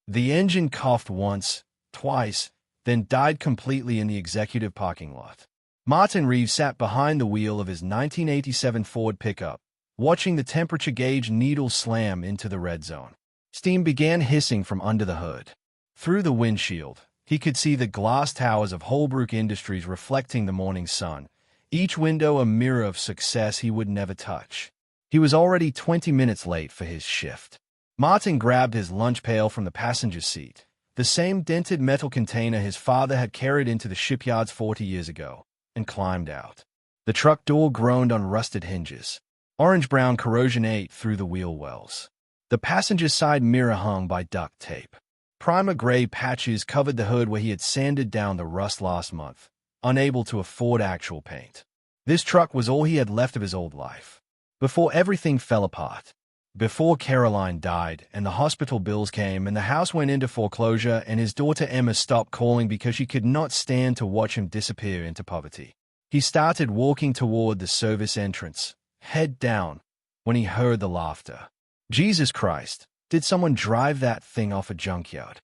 The engine coughed once, twice, then died completely in the executive parking lot. Martin Reeves sat behind the wheel of his 1987 Ford pickup, watching the temperature gauge needle slam into the red zone. Steam began hissing from under the hood. Through the windshield, he could see the glass towers of Holbrook Industries reflecting the morning sun, each window a mirror of success he would never touch. He was already 20 minutes late for his shift. Martin grabbed his lunch pail from the passenger seat, the same dented metal container his father had carried into the shipyards 40 years ago, and climbed out. The truck door groaned on rusted hinges. Orange-brown corrosion ate through the wheel wells. The passenger side mirror hung by duct tape. Primer gray patches covered the hood where he had sanded down the rust last month, unable to afford actual paint. This truck was all he had left of his old life. Before everything fell apart. Before Caroline died and the hospital bills came and the house went into foreclosure and his daughter Emma stopped calling because she could not stand to watch him disappear into poverty. He started walking toward the service entrance, head down, when he heard the laughter. Jesus Christ, did someone drive that thing off a junkyard?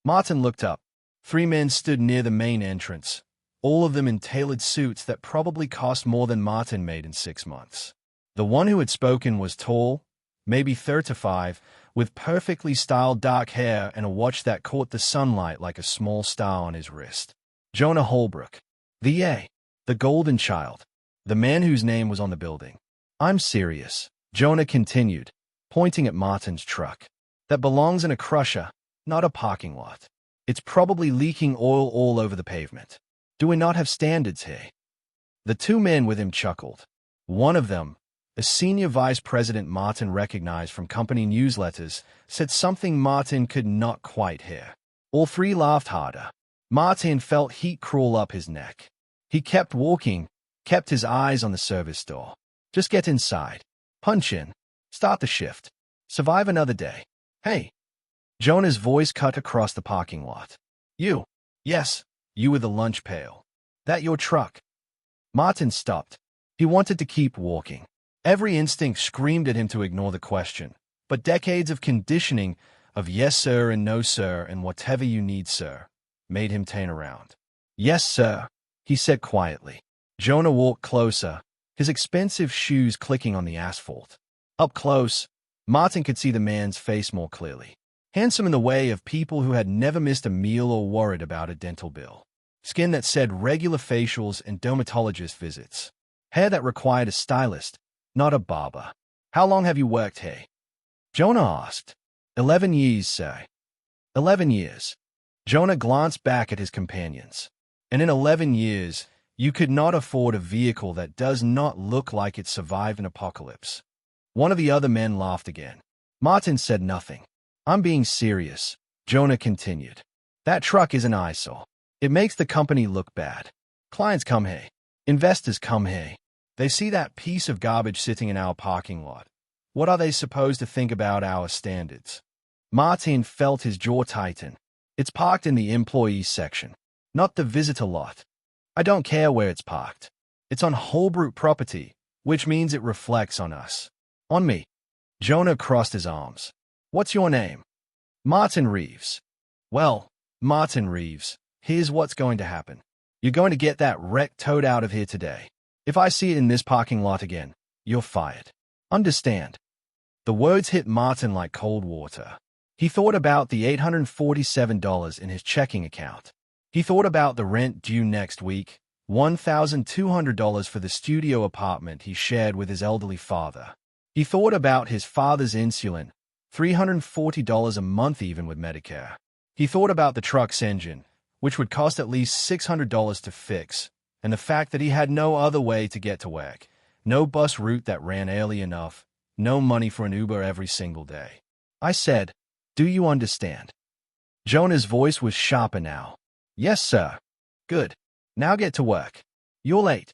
Martin looked up. 3 men stood near the main entrance, all of them in tailored suits that probably cost more than Martin made in 6 months. The one who had spoken was tall, maybe 35, with perfectly styled dark hair and a watch that caught the sunlight like a small star on his wrist. Jonah Holbrook. The golden child. The man whose name was on the building. I'm serious, Jonah continued, pointing at Martin's truck. That belongs in a crusher, not a parking lot. It's probably leaking oil all over the pavement. Do we not have standards here? The 2 men with him chuckled. One of them, a senior vice president Martin recognized from company newsletters, said something Martin could not quite hear. All 3 laughed harder. Martin felt heat crawl up his neck. He kept walking, kept his eyes on the service door. Just get inside. Punch in. Start the shift. Survive another day. Hey. Jonah's voice cut across the parking lot. You. Yes, you with the lunch pail. That your truck? Martin stopped. He wanted to keep walking. Every instinct screamed at him to ignore the question, but decades of conditioning of yes sir and no sir and whatever you need sir made him turn around. Yes sir, he said quietly. Jonah walked closer, his expensive shoes clicking on the asphalt. Up close, Martin could see the man's face more clearly. Handsome in the way of people who had never missed a meal or worried about a dental bill. Skin that said regular facials and dermatologist visits. Hair that required a stylist, not a barber. How long have you worked here? Jonah asked. 11 years, sir. 11 years. Jonah glanced back at his companions. And in 11 years, you could not afford a vehicle that does not look like it survived an apocalypse. One of the other men laughed again. Martin said nothing. I'm being serious, Jonah continued. That truck is an eyesore. It makes the company look bad. Clients come here. Investors come here. They see that piece of garbage sitting in our parking lot. What are they supposed to think about our standards? Martin felt his jaw tighten. It's parked in the employee section, not the visitor lot. I don't care where it's parked. It's on Holbrook property, which means it reflects on us. On me. Jonah crossed his arms. What's your name? Martin Reeves. Well, Martin Reeves, here's what's going to happen. You're going to get that wreck towed out of here today. If I see it in this parking lot again, you're fired. Understand? The words hit Martin like cold water. He thought about the $847 in his checking account. He thought about the rent due next week, $1,200 for the studio apartment he shared with his elderly father. He thought about his father's insulin, $340 a month even with Medicare. He thought about the truck's engine, which would cost at least $600 to fix, and the fact that he had no other way to get to work, no bus route that ran early enough, no money for an Uber every single day. I said, do you understand? Jonah's voice was sharper now. Yes, sir. Good. Now get to work. You're late.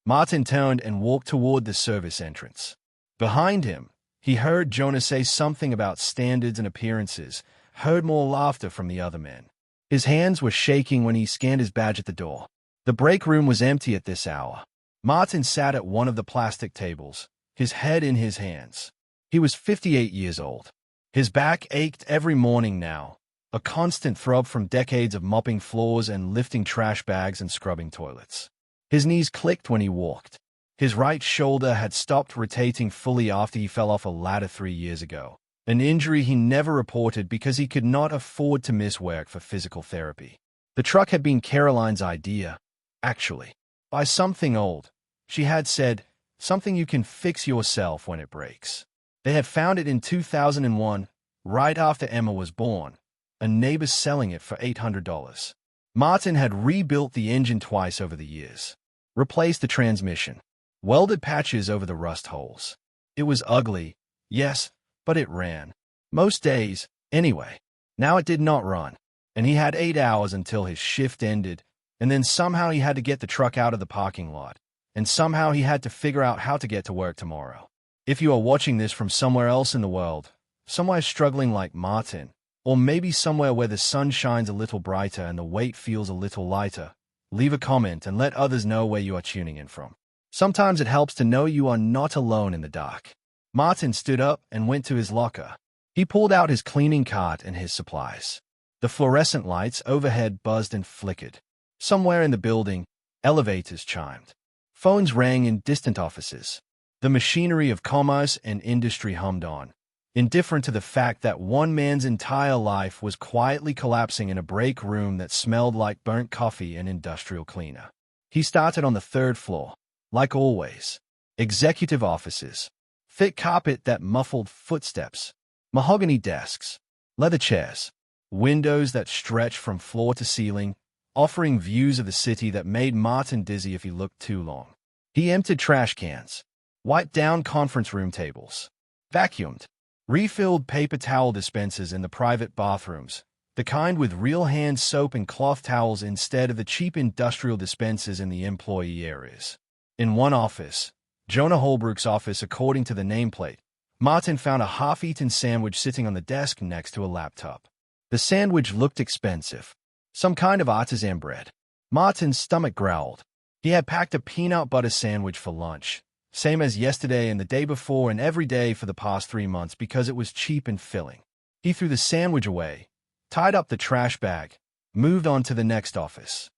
Martin turned and walked toward the service entrance. Behind him, he heard Jonah say something about standards and appearances, heard more laughter from the other men. His hands were shaking when he scanned his badge at the door. The break room was empty at this hour. Martin sat at one of the plastic tables, his head in his hands. He was 58 years old. His back ached every morning now, a constant throb from decades of mopping floors and lifting trash bags and scrubbing toilets. His knees clicked when he walked. His right shoulder had stopped rotating fully after he fell off a ladder 3 years ago, an injury he never reported because he could not afford to miss work for physical therapy. The truck had been Caroline's idea, actually. Buy something old, she had said, something you can fix yourself when it breaks. They had found it in 2001, right after Emma was born, a neighbor selling it for $800. Martin had rebuilt the engine twice over the years, replaced the transmission, welded patches over the rust holes. It was ugly, yes, but it ran. Most days, anyway. Now it did not run, and he had 8 hours until his shift ended, and then somehow he had to get the truck out of the parking lot, and somehow he had to figure out how to get to work tomorrow. If you are watching this from somewhere else in the world, somewhere struggling like Martin, or maybe somewhere where the sun shines a little brighter and the weight feels a little lighter, leave a comment and let others know where you are tuning in from. Sometimes it helps to know you are not alone in the dark. Martin stood up and went to his locker. He pulled out his cleaning cart and his supplies. The fluorescent lights overhead buzzed and flickered. Somewhere in the building, elevators chimed. Phones rang in distant offices. The machinery of commerce and industry hummed on, indifferent to the fact that one man's entire life was quietly collapsing in a break room that smelled like burnt coffee and industrial cleaner. He started on the 3rd floor, like always. Executive offices, thick carpet that muffled footsteps, mahogany desks, leather chairs, windows that stretched from floor to ceiling, offering views of the city that made Martin dizzy if he looked too long. He emptied trash cans, wiped down conference room tables, vacuumed, refilled paper towel dispensers in the private bathrooms, the kind with real hand soap and cloth towels instead of the cheap industrial dispensers in the employee areas. In one office, Jonah Holbrook's office according to the nameplate, Martin found a half-eaten sandwich sitting on the desk next to a laptop. The sandwich looked expensive, some kind of artisan bread. Martin's stomach growled. He had packed a peanut butter sandwich for lunch, same as yesterday and the day before and every day for the past 3 months because it was cheap and filling. He threw the sandwich away, tied up the trash bag, moved on to the next office.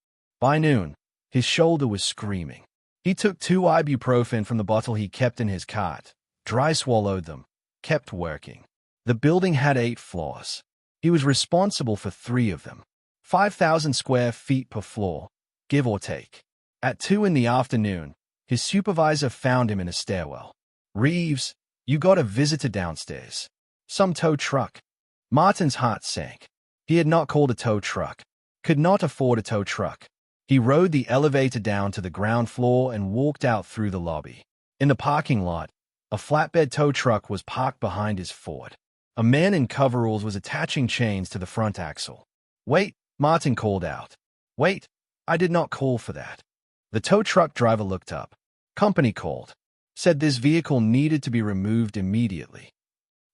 By noon, his shoulder was screaming. He took 2 ibuprofen from the bottle he kept in his cart, dry swallowed them, kept working. The building had 8 floors. He was responsible for 3 of them. 5,000 square feet per floor, give or take. At 2 in the afternoon, his supervisor found him in a stairwell. "Reeves, you got a visitor downstairs. Some tow truck." Martin's heart sank. He had not called a tow truck, could not afford a tow truck. He rode the elevator down to the ground floor and walked out through the lobby. In the parking lot, a flatbed tow truck was parked behind his Ford. A man in coveralls was attaching chains to the front axle. "Wait," Martin called out. "Wait, I did not call for that." The tow truck driver looked up. "Company called. Said this vehicle needed to be removed immediately.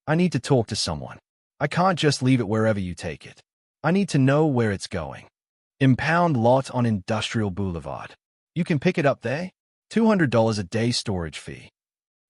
I need to talk to someone. I can't just leave it wherever you take it. I need to know where it's going. Impound lot on Industrial Boulevard. You can pick it up there? $200 a day storage fee.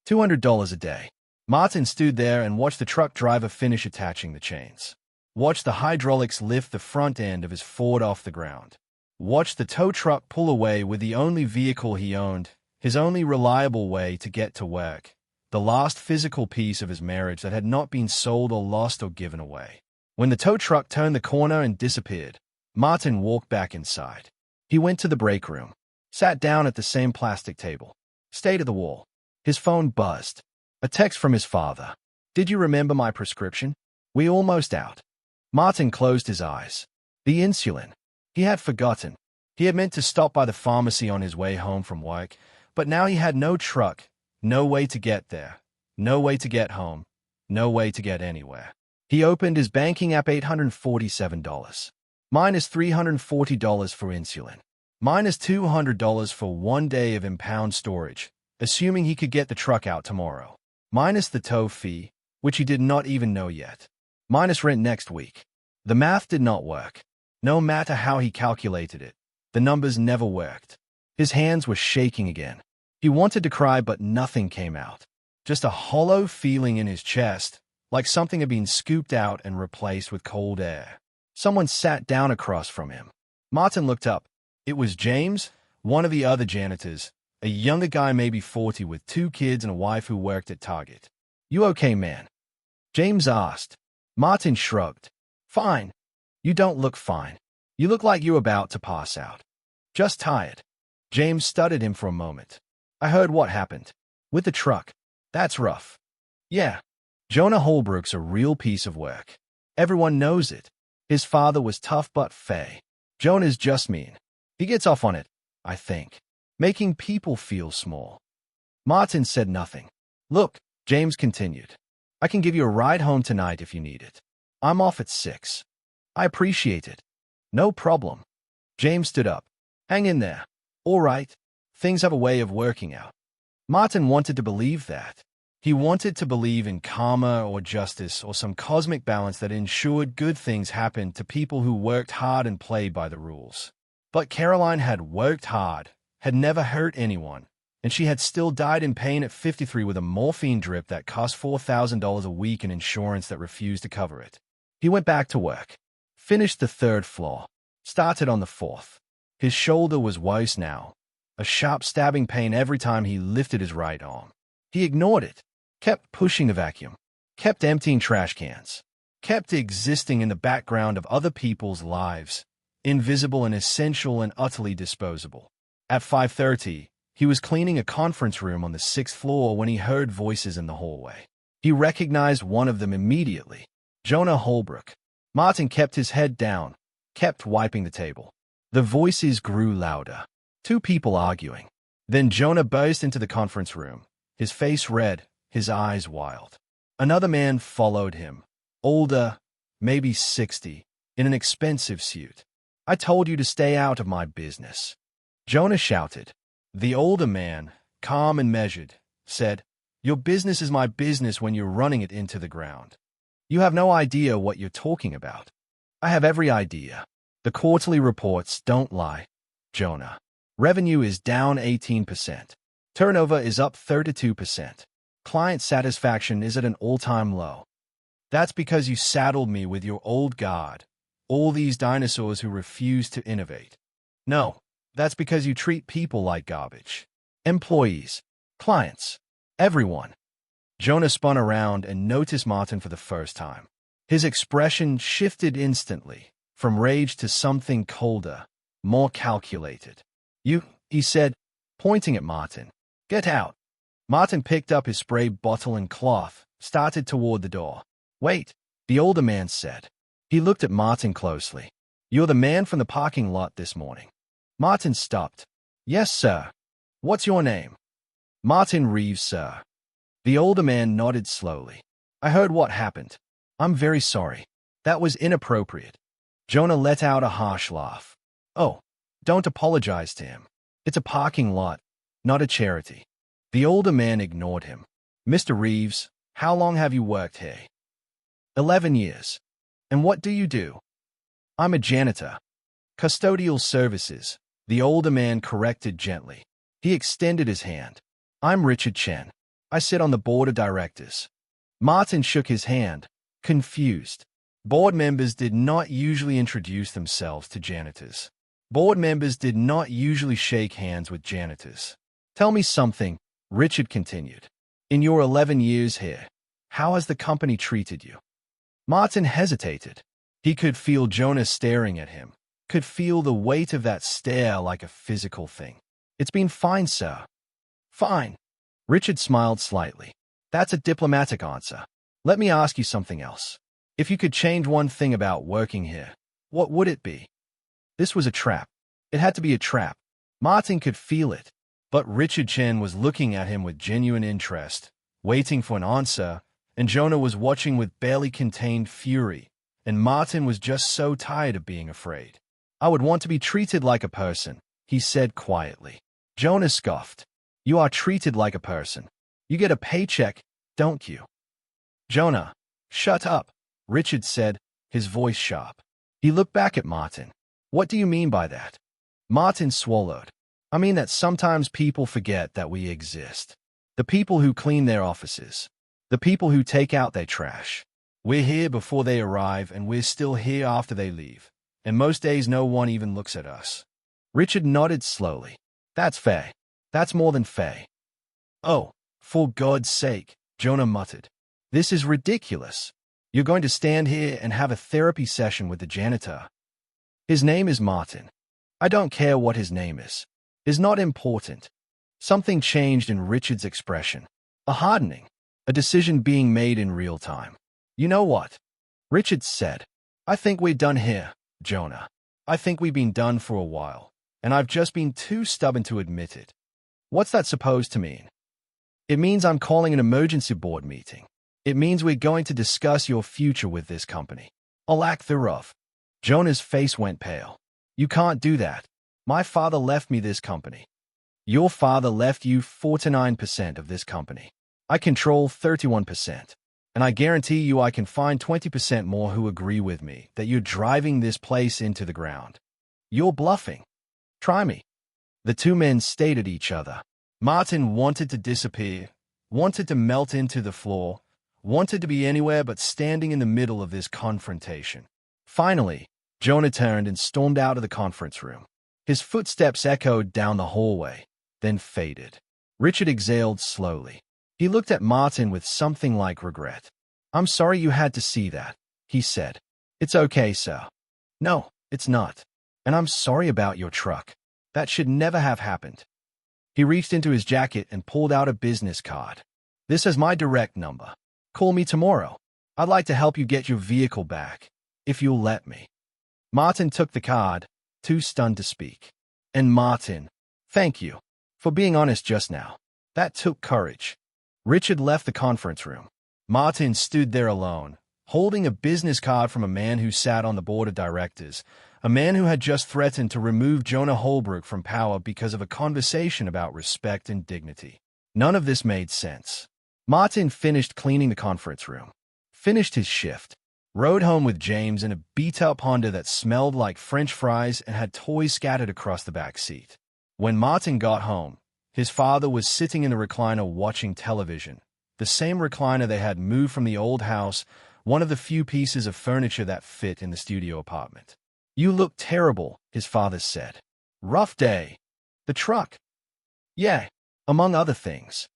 $200 a day." Martin stood there and watched the truck driver finish attaching the chains. Watched the hydraulics lift the front end of his Ford off the ground. Watched the tow truck pull away with the only vehicle he owned, his only reliable way to get to work, the last physical piece of his marriage that had not been sold or lost or given away. When the tow truck turned the corner and disappeared, Martin walked back inside. He went to the break room, sat down at the same plastic table, stayed at the wall. His phone buzzed. A text from his father. "Did you remember my prescription? We almost out." Martin closed his eyes. The insulin. He had forgotten. He had meant to stop by the pharmacy on his way home from work, but now he had no truck, no way to get there, no way to get home, no way to get anywhere. He opened his banking app. $847. Minus $340 for insulin. Minus $200 for 1 day of impound storage, assuming he could get the truck out tomorrow. Minus the tow fee, which he did not even know yet. Minus rent next week. The math did not work. No matter how he calculated it, the numbers never worked. His hands were shaking again. He wanted to cry, but nothing came out. Just a hollow feeling in his chest, like something had been scooped out and replaced with cold air. Someone sat down across from him. Martin looked up. It was James, one of the other janitors, a younger guy, maybe 40, with 2 kids and a wife who worked at Target. "You okay, man?" James asked. Martin shrugged. "Fine. You don't look fine. You look like you're about to pass out." "Just tired." James studied him for a moment. "I heard what happened. With the truck. That's rough." "Yeah. Jonah Holbrook's a real piece of work. Everyone knows it. His father was tough but fair. Jonah's just mean. He gets off on it, I think. Making people feel small." Martin said nothing. "Look," James continued, "I can give you a ride home tonight if you need it. I'm off at 6. "I appreciate it." "No problem." James stood up. "Hang in there. All right. Things have a way of working out." Martin wanted to believe that. He wanted to believe in karma or justice or some cosmic balance that ensured good things happened to people who worked hard and played by the rules. But Caroline had worked hard, had never hurt anyone, and she had still died in pain at 53 with a morphine drip that cost $4,000 a week and insurance that refused to cover it. He went back to work, finished the 3rd floor, started on the 4th. His shoulder was worse now, a sharp stabbing pain every time he lifted his right arm. He ignored it, kept pushing the vacuum, kept emptying trash cans, kept existing in the background of other people's lives, invisible and essential and utterly disposable. At 5:30, he was cleaning a conference room on the 6th floor when he heard voices in the hallway. He recognized one of them immediately. Jonah Holbrook. Martin kept his head down, kept wiping the table. The voices grew louder. 2 people arguing. Then Jonah burst into the conference room, his face red, his eyes wild. Another man followed him, older, maybe 60, in an expensive suit. "I told you to stay out of my business," Jonah shouted. The older man, calm and measured, said, "Your business is my business when you're running it into the ground. You have no idea what you're talking about." "I have every idea. The quarterly reports don't lie, Jonah. Revenue is down 18%. Turnover is up 32%. Client satisfaction is at an all-time low. That's because you saddled me with your old guard, all these dinosaurs who refuse to innovate. No, that's because you treat people like garbage. Employees, clients, everyone." Jonah spun around and noticed Martin for the first time. His expression shifted instantly, from rage to something colder, more calculated. "You," he said, pointing at Martin. "Get out." Martin picked up his spray bottle and cloth, started toward the door. "Wait," the older man said. He looked at Martin closely. "You're the man from the parking lot this morning." Martin stopped. "Yes, sir. What's your name?" "Martin Reeves, sir." The older man nodded slowly. "I heard what happened. I'm very sorry. That was inappropriate." Jonah let out a harsh laugh. "Oh, don't apologize to him. It's a parking lot, not a charity." The older man ignored him. "Mr. Reeves, how long have you worked here?" 11 years. "And what do you do?" "I'm a janitor." "Custodial services," the older man corrected gently. He extended his hand. "I'm Richard Chen. I sit on the board of directors." Martin shook his hand, confused. Board members did not usually introduce themselves to janitors. Board members did not usually shake hands with janitors. "Tell me something," Richard continued. "In your 11 years here, how has the company treated you?" Martin hesitated. He could feel Jonah staring at him, could feel the weight of that stare like a physical thing. "It's been fine, sir." "Fine." Richard smiled slightly. "That's a diplomatic answer. Let me ask you something else. If you could change one thing about working here, what would it be?" This was a trap. It had to be a trap. Martin could feel it. But Richard Chen was looking at him with genuine interest, waiting for an answer, and Jonah was watching with barely contained fury, and Martin was just so tired of being afraid. "I would want to be treated like a person," he said quietly. Jonah scoffed. "You are treated like a person. You get a paycheck, don't you?" "Jonah, shut up," Richard said, his voice sharp. He looked back at Martin. "What do you mean by that?" Martin swallowed. "I mean that sometimes people forget that we exist. The people who clean their offices. The people who take out their trash. We're here before they arrive, and we're still here after they leave. And most days no one even looks at us. Richard nodded slowly. That's fair. That's more than fair. Oh, for God's sake, Jonah muttered. This is ridiculous. You're going to stand here and have a therapy session with the janitor. His name is Martin. I don't care what his name is. It's not important. Something changed in Richard's expression. A hardening. A decision being made in real time. You know what? Richard said. I think we're done here, Jonah. I think we've been done for a while, and I've just been too stubborn to admit it. What's that supposed to mean? It means I'm calling an emergency board meeting. It means we're going to discuss your future with this company. Or lack thereof. Jonah's face went pale. You can't do that. My father left me this company. Your father left you 49% of this company. I control 31%. And I guarantee you I can find 20% more who agree with me that you're driving this place into the ground. You're bluffing. Try me. The two men stared at each other. Martin wanted to disappear, wanted to melt into the floor, wanted to be anywhere but standing in the middle of this confrontation. Finally, Jonah turned and stormed out of the conference room. His footsteps echoed down the hallway, then faded. Richard exhaled slowly. He looked at Martin with something like regret. I'm sorry you had to see that, he said. It's okay, sir. No, it's not. And I'm sorry about your truck. That should never have happened. He reached into his jacket and pulled out a business card. This is my direct number. Call me tomorrow. I'd like to help you get your vehicle back, if you'll let me. Martin took the card, too stunned to speak. And Martin, thank you for being honest just now. That took courage. Richard left the conference room. Martin stood there alone, holding a business card from a man who sat on the board of directors, a man who had just threatened to remove Jonah Holbrook from power because of a conversation about respect and dignity. None of this made sense. Martin finished cleaning the conference room, finished his shift, rode home with James in a beat-up Honda that smelled like French fries and had toys scattered across the back seat. When Martin got home, his father was sitting in the recliner watching television, the same recliner they had moved from the old house, one of the few pieces of furniture that fit in the studio apartment. You look terrible, his father said. Rough day. The truck. Yeah, among other things.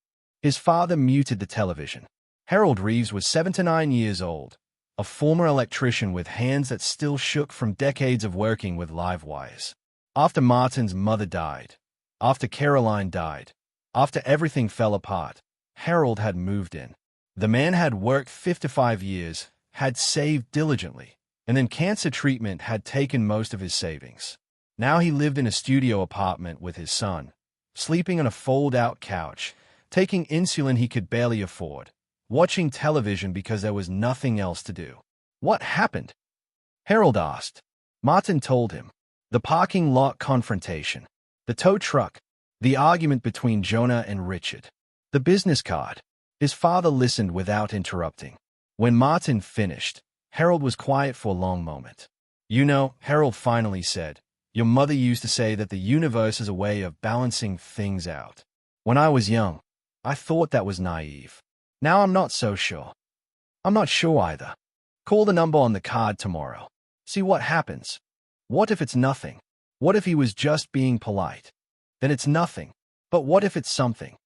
His father muted the television. Harold Reeves was 79 years old, a former electrician with hands that still shook from decades of working with live wires. After Martin's mother died, after Caroline died, after everything fell apart, Harold had moved in. The man had worked 55 years, had saved diligently, and then cancer treatment had taken most of his savings. Now he lived in a studio apartment with his son, sleeping on a fold-out couch, taking insulin he could barely afford, watching television because there was nothing else to do. What happened? Harold asked. Martin told him. The parking lot confrontation. The tow truck. The argument between Jonah and Richard. The business card. His father listened without interrupting. When Martin finished, Harold was quiet for a long moment. You know, Harold finally said, your mother used to say that the universe is a way of balancing things out. When I was young, I thought that was naive. Now I'm not so sure. I'm not sure either. Call the number on the card tomorrow. See what happens. What if it's nothing? What if he was just being polite? Then it's nothing. But what if it's something?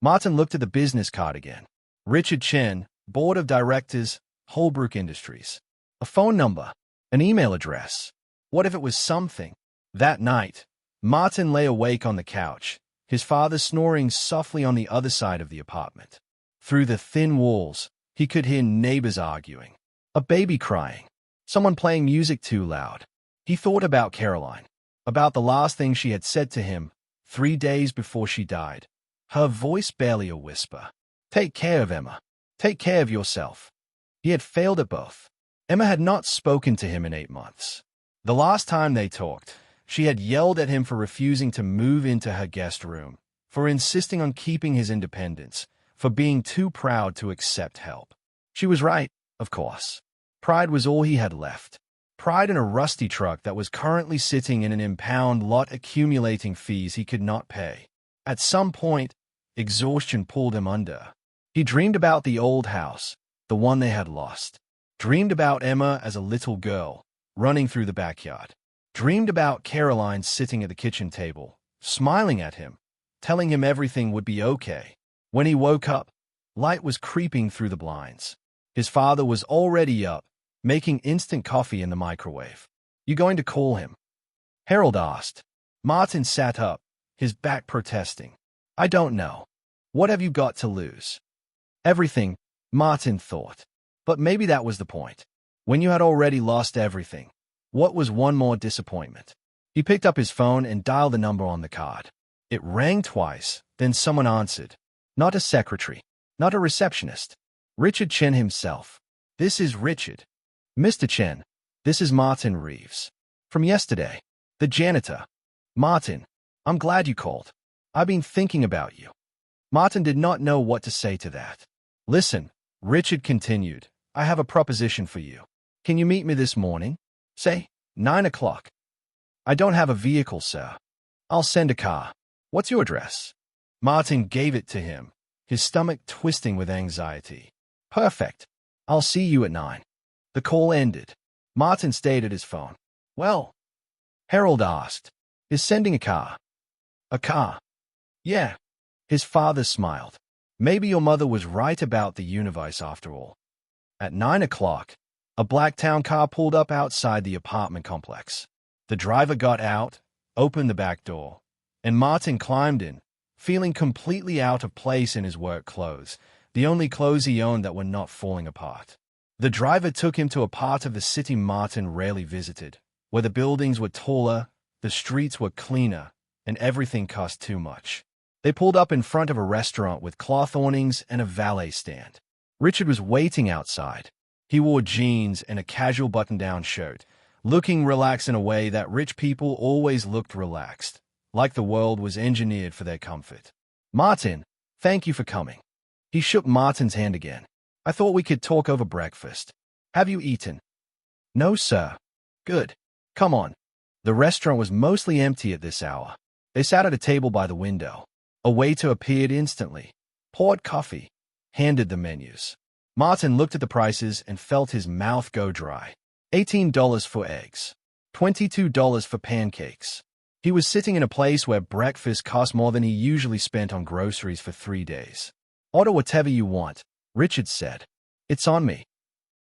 Martin looked at the business card again. Richard Chen, Board of Directors, Holbrook Industries. A phone number. An email address. What if it was something? That night, Martin lay awake on the couch, his father snoring softly on the other side of the apartment. Through the thin walls, he could hear neighbors arguing, a baby crying, someone playing music too loud. He thought about Caroline, about the last thing she had said to him 3 days before she died. Her voice barely a whisper. Take care of Emma. Take care of yourself. He had failed at both. Emma had not spoken to him in 8 months. The last time they talked, she had yelled at him for refusing to move into her guest room, for insisting on keeping his independence, for being too proud to accept help. She was right, of course. Pride was all he had left. Pride in a rusty truck that was currently sitting in an impound lot accumulating fees he could not pay. At some point, exhaustion pulled him under. He dreamed about the old house, the one they had lost. Dreamed about Emma as a little girl, running through the backyard. Dreamed about Caroline sitting at the kitchen table, smiling at him, telling him everything would be okay. When he woke up, light was creeping through the blinds. His father was already up, making instant coffee in the microwave. "You going to call him?" Harold asked. Martin sat up, his back protesting. "I don't know. What have you got to lose?" "Everything," Martin thought. But maybe that was the point. When you had already lost everything, what was one more disappointment? He picked up his phone and dialed the number on the card. It rang twice, then someone answered. Not a secretary, not a receptionist. Richard Chen himself. "This is Richard." "Mr. Chen, this is Martin Reeves. From yesterday. The janitor." "Martin, I'm glad you called. I've been thinking about you." Martin did not know what to say to that. "Listen," Richard continued, "I have a proposition for you. Can you meet me this morning? Say, 9 o'clock. "I don't have a vehicle, sir. I'll send a car. What's your address?" Martin gave it to him, his stomach twisting with anxiety. "Perfect. I'll see you at 9. The call ended. Martin stayed at his phone. "Well?" Harold asked. "Is sending a car?" "A car?" "Yeah." His father smiled. "Maybe your mother was right about the universe after all." At 9 o'clock, a black town car pulled up outside the apartment complex. The driver got out, opened the back door, and Martin climbed in, feeling completely out of place in his work clothes, the only clothes he owned that were not falling apart. The driver took him to a part of the city Martin rarely visited, where the buildings were taller, the streets were cleaner, and everything cost too much. They pulled up in front of a restaurant with cloth awnings and a valet stand. Richard was waiting outside. He wore jeans and a casual button-down shirt, looking relaxed in a way that rich people always looked relaxed, like the world was engineered for their comfort. "Martin, thank you for coming." He shook Martin's hand again. "I thought we could talk over breakfast. Have you eaten?" "No, sir." "Good. Come on." The restaurant was mostly empty at this hour. They sat at a table by the window. A waiter appeared instantly, poured coffee, handed the menus. Martin looked at the prices and felt his mouth go dry. $18 for eggs, $22 for pancakes. He was sitting in a place where breakfast cost more than he usually spent on groceries for 3 days. "Order whatever you want," Richard said. "It's on me."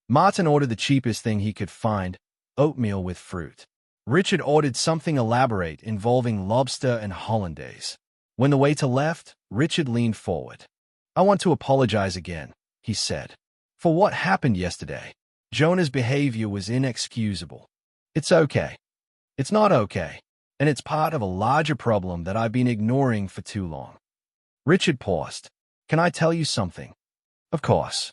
Martin ordered the cheapest thing he could find, oatmeal with fruit. Richard ordered something elaborate involving lobster and hollandaise. When the waiter left, Richard leaned forward. "I want to apologize again," he said, "for what happened yesterday. Jonah's behavior was inexcusable." "It's okay." "It's not okay, and it's part of a larger problem that I've been ignoring for too long." Richard paused. "Can I tell you something?" "Of course."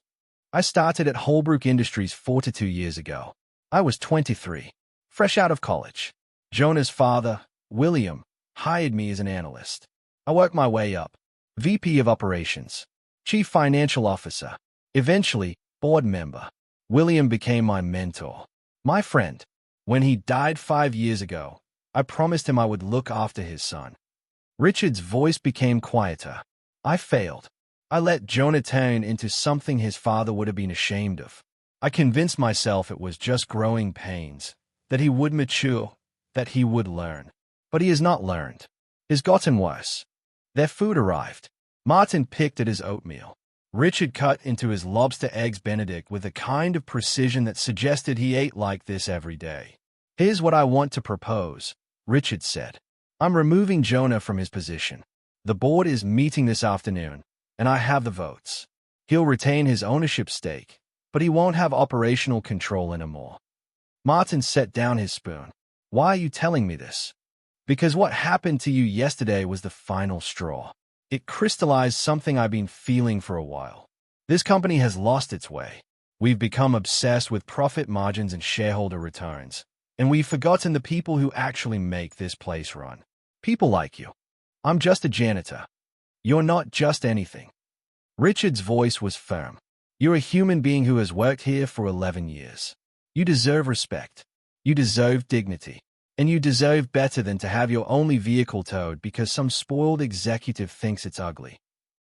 "I started at Holbrook Industries 42 years ago. I was 23, fresh out of college. Jonah's father, William, hired me as an analyst. I worked my way up, VP of Operations, Chief Financial Officer, eventually board member. William became my mentor, my friend. When he died 5 years ago, I promised him I would look after his son." Richard's voice became quieter. "I failed. I let Jonah turn into something his father would have been ashamed of. I convinced myself it was just growing pains, that he would mature, that he would learn. But he has not learned. It's gotten worse." Their food arrived. Martin picked at his oatmeal. Richard cut into his lobster eggs Benedict with a kind of precision that suggested he ate like this every day. "Here's what I want to propose," Richard said. "I'm removing Jonah from his position. The board is meeting this afternoon, and I have the votes. He'll retain his ownership stake, but he won't have operational control anymore." Martin set down his spoon. "Why are you telling me this?" "Because what happened to you yesterday was the final straw. It crystallized something I've been feeling for a while. This company has lost its way. We've become obsessed with profit margins and shareholder returns, and we've forgotten the people who actually make this place run. People like you. I'm just a janitor. You're not just anything." Richard's voice was firm. "You're a human being who has worked here for 11 years. You deserve respect. You deserve dignity. And you deserve better than to have your only vehicle towed because some spoiled executive thinks it's ugly."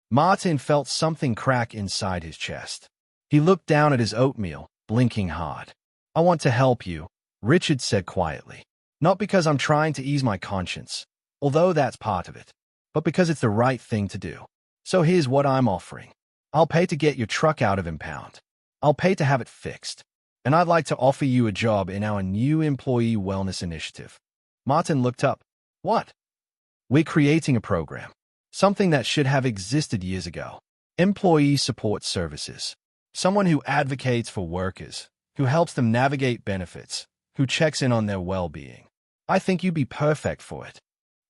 Martin felt something crack inside his chest. He looked down at his oatmeal, blinking hard. I want to help you, Richard said quietly. Not because I'm trying to ease my conscience, although that's part of it, but because it's the right thing to do. So here's what I'm offering. I'll pay to get your truck out of impound. I'll pay to have it fixed. And I'd like to offer you a job in our new employee wellness initiative. Martin looked up. What? We're creating a program. Something that should have existed years ago. Employee support services. Someone who advocates for workers, who helps them navigate benefits, who checks in on their well-being. I think you'd be perfect for it.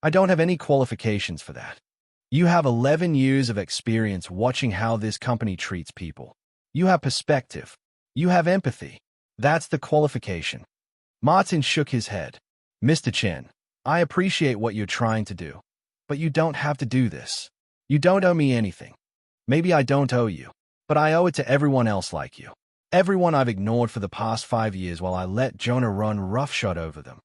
I don't have any qualifications for that. You have 11 years of experience watching how this company treats people. You have perspective. You have empathy. That's the qualification. Martin shook his head. Mr. Chen, I appreciate what you're trying to do, but you don't have to do this. You don't owe me anything. Maybe I don't owe you, but I owe it to everyone else like you. Everyone I've ignored for the past 5 years while I let Jonah run roughshod over them.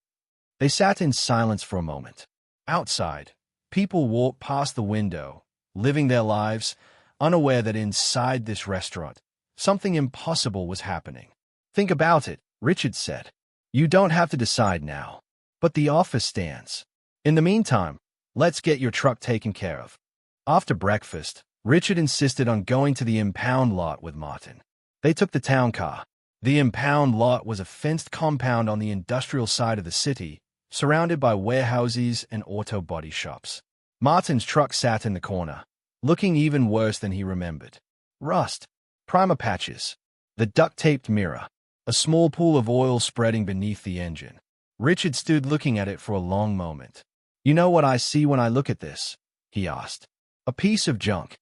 They sat in silence for a moment. Outside, people walked past the window, living their lives, unaware that inside this restaurant, something impossible was happening. Think about it, Richard said. You don't have to decide now, but the offer stands. In the meantime, let's get your truck taken care of. After breakfast, Richard insisted on going to the impound lot with Martin. They took the town car. The impound lot was a fenced compound on the industrial side of the city, surrounded by warehouses and auto body shops. Martin's truck sat in the corner, looking even worse than he remembered. Rust, primer patches, the duct-taped mirror, a small pool of oil spreading beneath the engine. Richard stood looking at it for a long moment. You know what I see when I look at this? He asked. A piece of junk.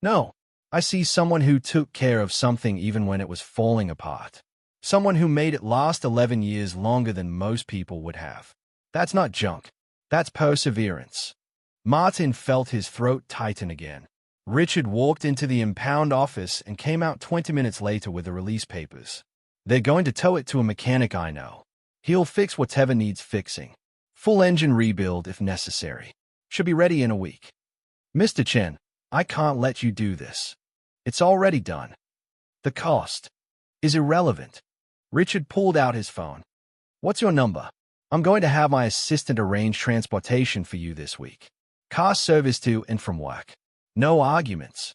No, I see someone who took care of something even when it was falling apart. Someone who made it last 11 years longer than most people would have. That's not junk. That's perseverance. Martin felt his throat tighten again. Richard walked into the impound office and came out 20 minutes later with the release papers. They're going to tow it to a mechanic I know. He'll fix whatever needs fixing. Full engine rebuild if necessary. Should be ready in a week. Mr. Chen, I can't let you do this. It's already done. The cost is irrelevant. Richard pulled out his phone. What's your number? I'm going to have my assistant arrange transportation for you this week. Car service to and from work. No arguments.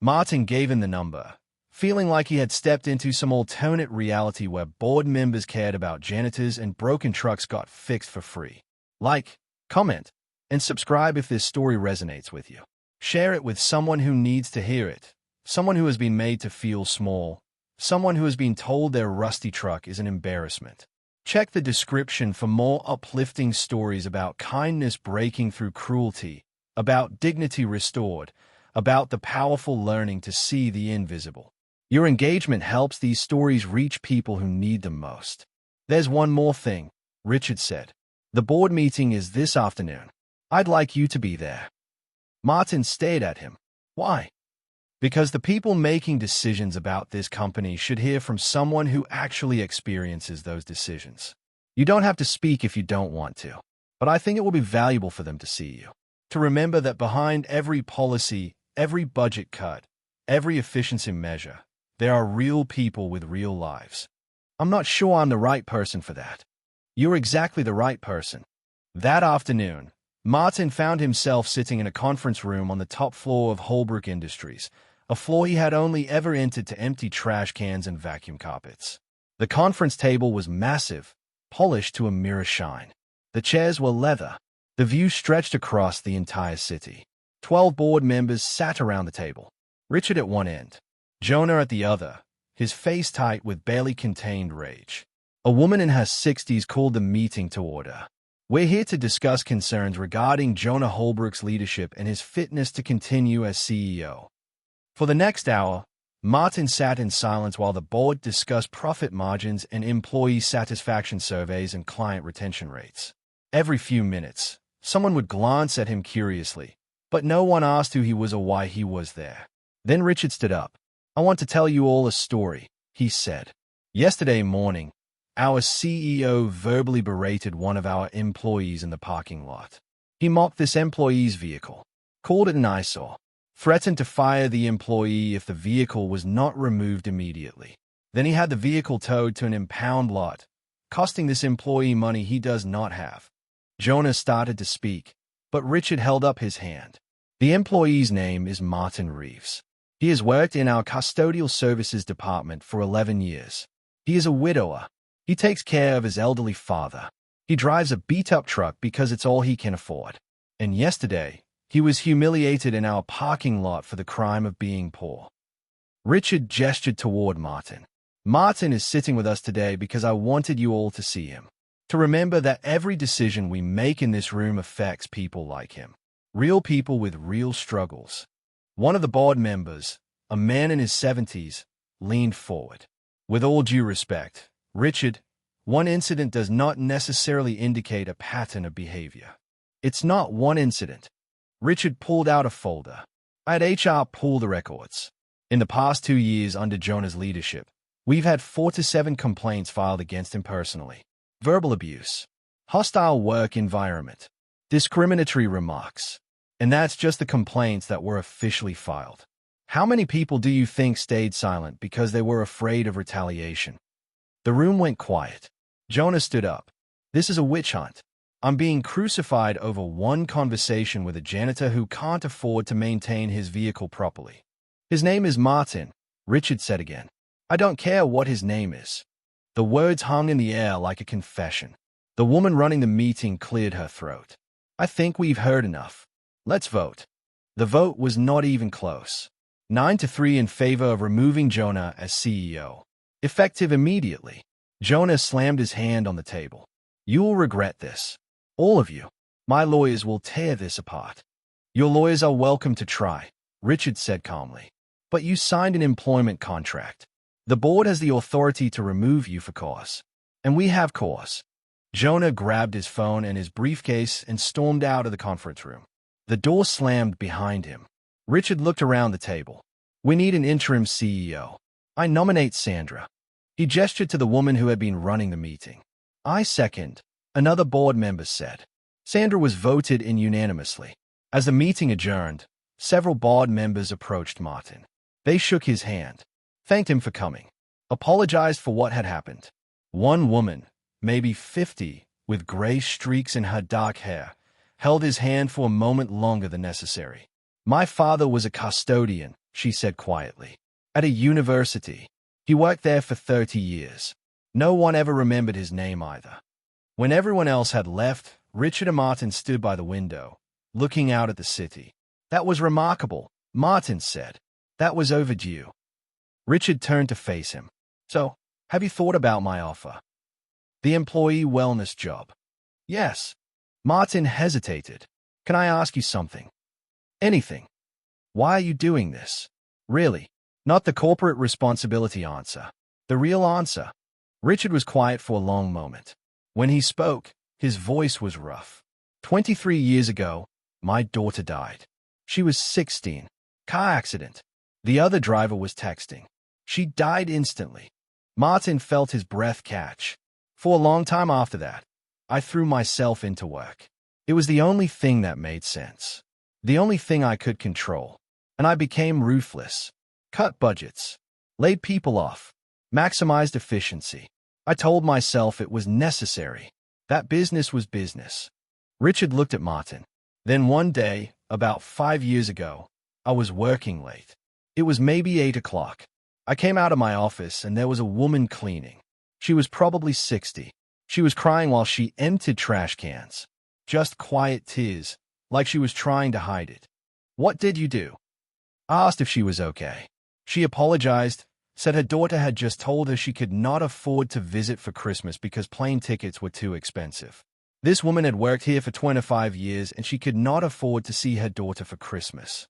Martin gave him the number, feeling like he had stepped into some alternate reality where board members cared about janitors and broken trucks got fixed for free. Like, comment, and subscribe if this story resonates with you. Share it with someone who needs to hear it, someone who has been made to feel small, someone who has been told their rusty truck is an embarrassment. Check the description for more uplifting stories about kindness breaking through cruelty, about dignity restored, about the powerful learning to see the invisible. Your engagement helps these stories reach people who need them most. There's one more thing, Richard said. The board meeting is this afternoon. I'd like you to be there. Martin stared at him. Why? Because the people making decisions about this company should hear from someone who actually experiences those decisions. You don't have to speak if you don't want to, but I think it will be valuable for them to see you. To remember that behind every policy, every budget cut, every efficiency measure, there are real people with real lives. I'm not sure I'm the right person for that. You're exactly the right person. That afternoon, Martin found himself sitting in a conference room on the top floor of Holbrook Industries, a floor he had only ever entered to empty trash cans and vacuum carpets. The conference table was massive, polished to a mirror shine. The chairs were leather. The view stretched across the entire city. 12 board members sat around the table. Richard at one end, Jonah at the other, his face tight with barely contained rage. A woman in her 60s called the meeting to order. We're here to discuss concerns regarding Jonah Holbrook's leadership and his fitness to continue as CEO. For the next hour, Martin sat in silence while the board discussed profit margins and employee satisfaction surveys and client retention rates. Every few minutes, someone would glance at him curiously, but no one asked who he was or why he was there. Then Richard stood up. I want to tell you all a story, he said. Yesterday morning, our CEO verbally berated one of our employees in the parking lot. He mocked this employee's vehicle, called it an eyesore, threatened to fire the employee if the vehicle was not removed immediately. Then he had the vehicle towed to an impound lot, costing this employee money he does not have. Jonah started to speak, but Richard held up his hand. The employee's name is Martin Reeves. He has worked in our custodial services department for 11 years. He is a widower. He takes care of his elderly father. He drives a beat-up truck because it's all he can afford. And yesterday, he was humiliated in our parking lot for the crime of being poor. Richard gestured toward Martin. Martin is sitting with us today because I wanted you all to see him. To remember that every decision we make in this room affects people like him. Real people with real struggles. One of the board members, a man in his 70s, leaned forward. With all due respect, Richard, one incident does not necessarily indicate a pattern of behavior. It's not one incident. Richard pulled out a folder. I had HR pull the records. In the past 2 years under Jonah's leadership, we've had 4 to 7 complaints filed against him personally. Verbal abuse, hostile work environment, discriminatory remarks. And that's just the complaints that were officially filed. How many people do you think stayed silent because they were afraid of retaliation? The room went quiet. Jonah stood up. This is a witch hunt. I'm being crucified over one conversation with a janitor who can't afford to maintain his vehicle properly. His name is Martin, Richard said again. I don't care what his name is. The words hung in the air like a confession. The woman running the meeting cleared her throat. I think we've heard enough. Let's vote. The vote was not even close. 9-3 in favor of removing Jonah as CEO. Effective immediately. Jonah slammed his hand on the table. You will regret this. All of you. My lawyers will tear this apart. Your lawyers are welcome to try, Richard said calmly. But you signed an employment contract. The board has the authority to remove you for cause. And we have cause. Jonah grabbed his phone and his briefcase and stormed out of the conference room. The door slammed behind him. Richard looked around the table. We need an interim CEO. I nominate Sandra. He gestured to the woman who had been running the meeting. I second, another board member said. Sandra was voted in unanimously. As the meeting adjourned, several board members approached Martin. They shook his hand, thanked him for coming, apologized for what had happened. One woman, maybe 50, with gray streaks in her dark hair, held his hand for a moment longer than necessary. My father was a custodian, she said quietly, at a university. He worked there for 30 years. No one ever remembered his name either. When everyone else had left, Richard and Martin stood by the window, looking out at the city. That was remarkable, Martin said. That was overdue. Richard turned to face him. So, have you thought about my offer? The employee wellness job. Yes. Martin hesitated. Can I ask you something? Anything. Why are you doing this? Really? Not the corporate responsibility answer. The real answer. Richard was quiet for a long moment. When he spoke, his voice was rough. 23 years ago, my daughter died. She was 16. Car accident. The other driver was texting. She died instantly. Martin felt his breath catch. For a long time after that, I threw myself into work. It was the only thing that made sense. The only thing I could control. And I became ruthless. Cut budgets. Laid people off. Maximized efficiency. I told myself it was necessary. That business was business. Richard looked at Martin. Then one day, about 5 years ago, I was working late. It was maybe 8 o'clock. I came out of my office and there was a woman cleaning. She was probably 60. She was crying while she emptied trash cans. Just quiet tears, like she was trying to hide it. What did you do? I asked if she was okay. She apologized, said her daughter had just told her she could not afford to visit for Christmas because plane tickets were too expensive. This woman had worked here for 25 years and she could not afford to see her daughter for Christmas.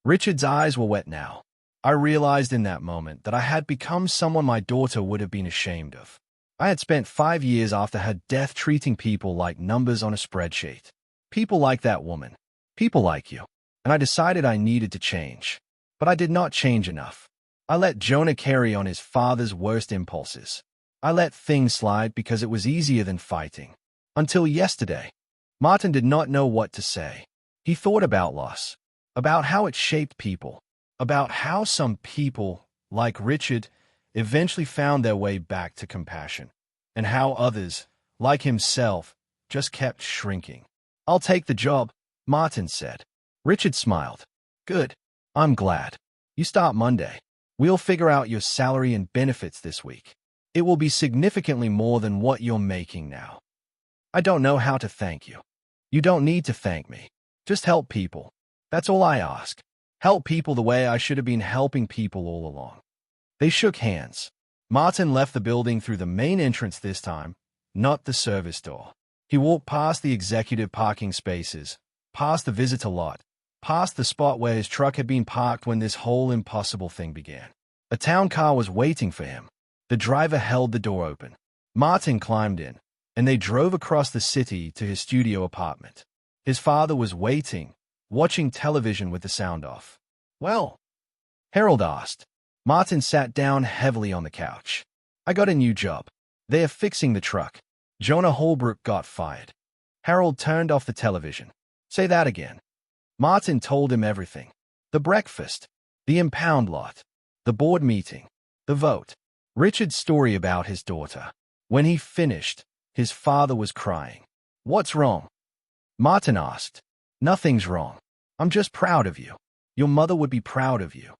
Richard's eyes were wet now. I realized in that moment that I had become someone my daughter would have been ashamed of. I had spent 5 years after her death treating people like numbers on a spreadsheet. People like that woman. People like you. And I decided I needed to change. But I did not change enough. I let Jonah carry on his father's worst impulses. I let things slide because it was easier than fighting. Until yesterday. Martin did not know what to say. He thought about loss. About how it shaped people. About how some people, like Richard, eventually found their way back to compassion, and how others, like himself, just kept shrinking. "I'll take the job," Martin said. Richard smiled. "Good. I'm glad. You start Monday. We'll figure out your salary and benefits this week. It will be significantly more than what you're making now." "I don't know how to thank you." "You don't need to thank me. Just help people. That's all I ask. Help people the way I should have been helping people all along." They shook hands. Martin left the building through the main entrance this time, not the service door. He walked past the executive parking spaces, past the visitor lot, past the spot where his truck had been parked when this whole impossible thing began. A town car was waiting for him. The driver held the door open. Martin climbed in, and they drove across the city to his studio apartment. His father was waiting, watching television with the sound off. "Well?" Harold asked. Martin sat down heavily on the couch. "I got a new job. They are fixing the truck. Jonah Holbrook got fired." Harold turned off the television. "Say that again." Martin told him everything. The breakfast, the impound lot, the board meeting, the vote, Richard's story about his daughter. When he finished, his father was crying. "What's wrong?" Martin asked. "Nothing's wrong. I'm just proud of you. Your mother would be proud of you."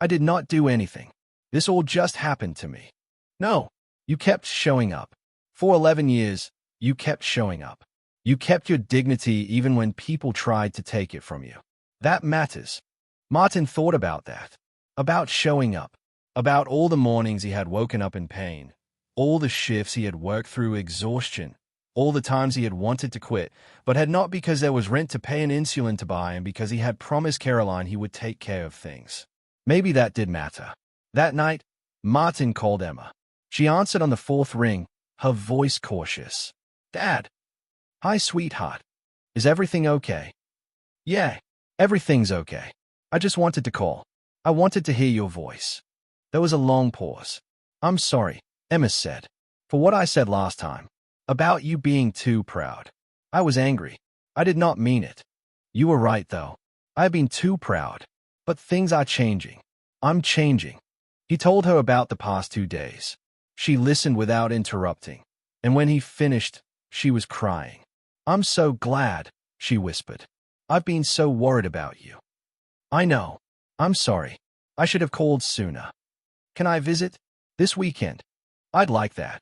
"I did not do anything. This all just happened to me." "No, you kept showing up. For 11 years, you kept showing up. You kept your dignity even when people tried to take it from you. That matters." Martin thought about that. About showing up. About all the mornings he had woken up in pain. All the shifts he had worked through exhaustion. All the times he had wanted to quit, but had not because there was rent to pay and insulin to buy and because he had promised Caroline he would take care of things. Maybe that did matter. That night, Martin called Emma. She answered on the fourth ring, her voice cautious. "Dad." "Hi, sweetheart. Is everything okay?" "Yeah, everything's okay. I just wanted to call. I wanted to hear your voice." There was a long pause. "I'm sorry," Emma said, "for what I said last time. About you being too proud. I was angry. I did not mean it. You were right, though. I have been too proud. But things are changing. I'm changing." He told her about the past 2 days. She listened without interrupting, and when he finished, she was crying. "I'm so glad," she whispered. "I've been so worried about you." "I know. I'm sorry. I should have called sooner. Can I visit? This weekend?" "I'd like that."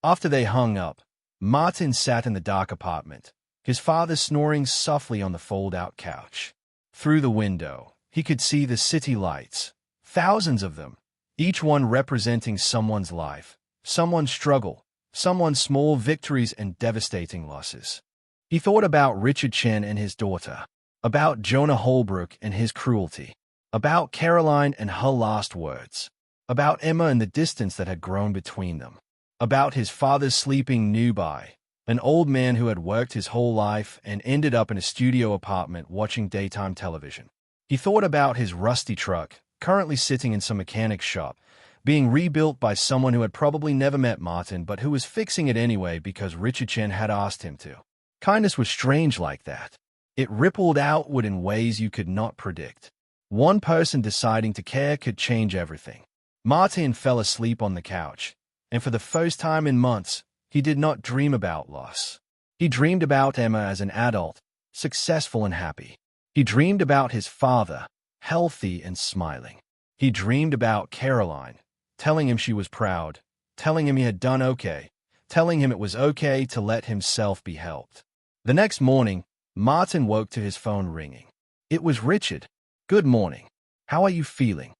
After they hung up, Martin sat in the dark apartment, his father snoring softly on the fold-out couch. Through the window, he could see the city lights, thousands of them, each one representing someone's life, someone's struggle, someone's small victories and devastating losses. He thought about Richard Chen and his daughter, about Jonah Holbrook and his cruelty, about Caroline and her last words, about Emma and the distance that had grown between them, about his father's sleeping nearby, an old man who had worked his whole life and ended up in a studio apartment watching daytime television. He thought about his rusty truck, currently sitting in some mechanic's shop, being rebuilt by someone who had probably never met Martin but who was fixing it anyway because Richard Chen had asked him to. Kindness was strange like that. It rippled outward in ways you could not predict. One person deciding to care could change everything. Martin fell asleep on the couch, and for the first time in months, he did not dream about loss. He dreamed about Emma as an adult, successful and happy. He dreamed about his father, healthy and smiling. He dreamed about Caroline, telling him she was proud, telling him he had done okay, telling him it was okay to let himself be helped. The next morning, Martin woke to his phone ringing. It was Richard. "Good morning. How are you feeling?"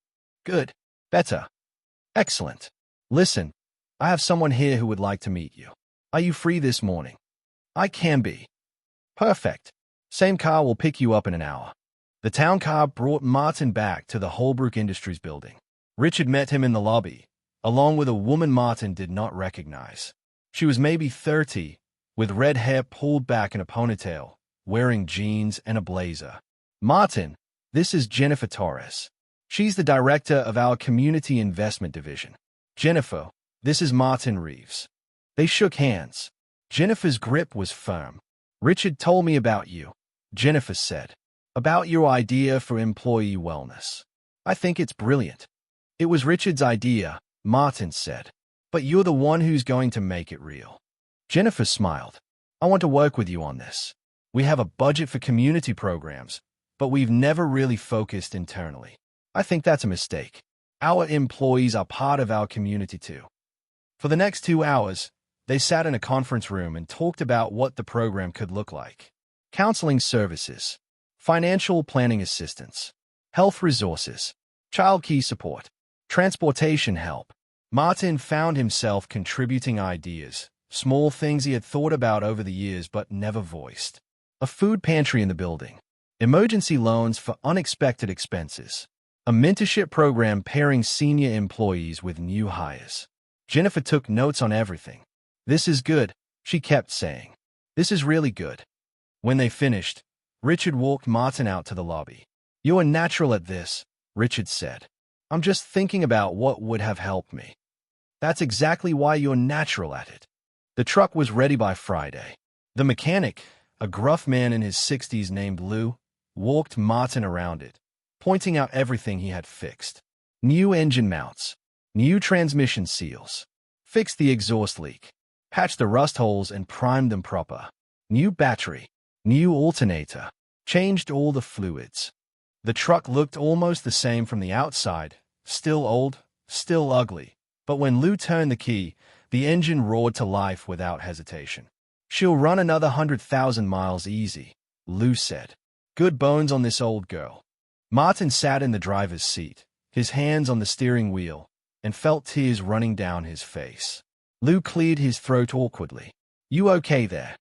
"Good. Better." "Excellent. Listen, I have someone here who would like to meet you. Are you free this morning?" "I can be." "Perfect. Same car will pick you up in an hour." The town car brought Martin back to the Holbrook Industries building. Richard met him in the lobby, along with a woman Martin did not recognize. She was maybe 30, with red hair pulled back in a ponytail, wearing jeans and a blazer. "Martin, this is Jennifer Torres. She's the director of our Community Investment Division. Jennifer, this is Martin Reeves." They shook hands. Jennifer's grip was firm. "Richard told me about you," Jennifer said. "About your idea for employee wellness. I think it's brilliant." It was Richard's idea, Martin said. But you're the one who's going to make it real. Jennifer smiled. I want to work with you on this. We have a budget for community programs, but we've never really focused internally. I think that's a mistake. Our employees are part of our community too. For the next 2 hours, they sat in a conference room and talked about what the program could look like. Counseling services, financial planning assistance, health resources, child care support, transportation help. Martin found himself contributing ideas, small things he had thought about over the years but never voiced. A food pantry in the building, emergency loans for unexpected expenses, a mentorship program pairing senior employees with new hires. Jennifer took notes on everything. This is good, she kept saying. This is really good. When they finished, Richard walked Martin out to the lobby. You are natural at this, Richard said. I'm just thinking about what would have helped me. That's exactly why you're natural at it. The truck was ready by Friday. The mechanic, a gruff man in his 60s named Lou, walked Martin around it, pointing out everything he had fixed. New engine mounts, new transmission seals, fixed the exhaust leak, patched the rust holes and primed them proper. New battery, new alternator, changed all the fluids. The truck looked almost the same from the outside, still old, still ugly, but when Lou turned the key, the engine roared to life without hesitation. She'll run another 100,000 miles easy, Lou said. Good bones on this old girl. Martin sat in the driver's seat, his hands on the steering wheel, and felt tears running down his face. Lou cleared his throat awkwardly. You okay there?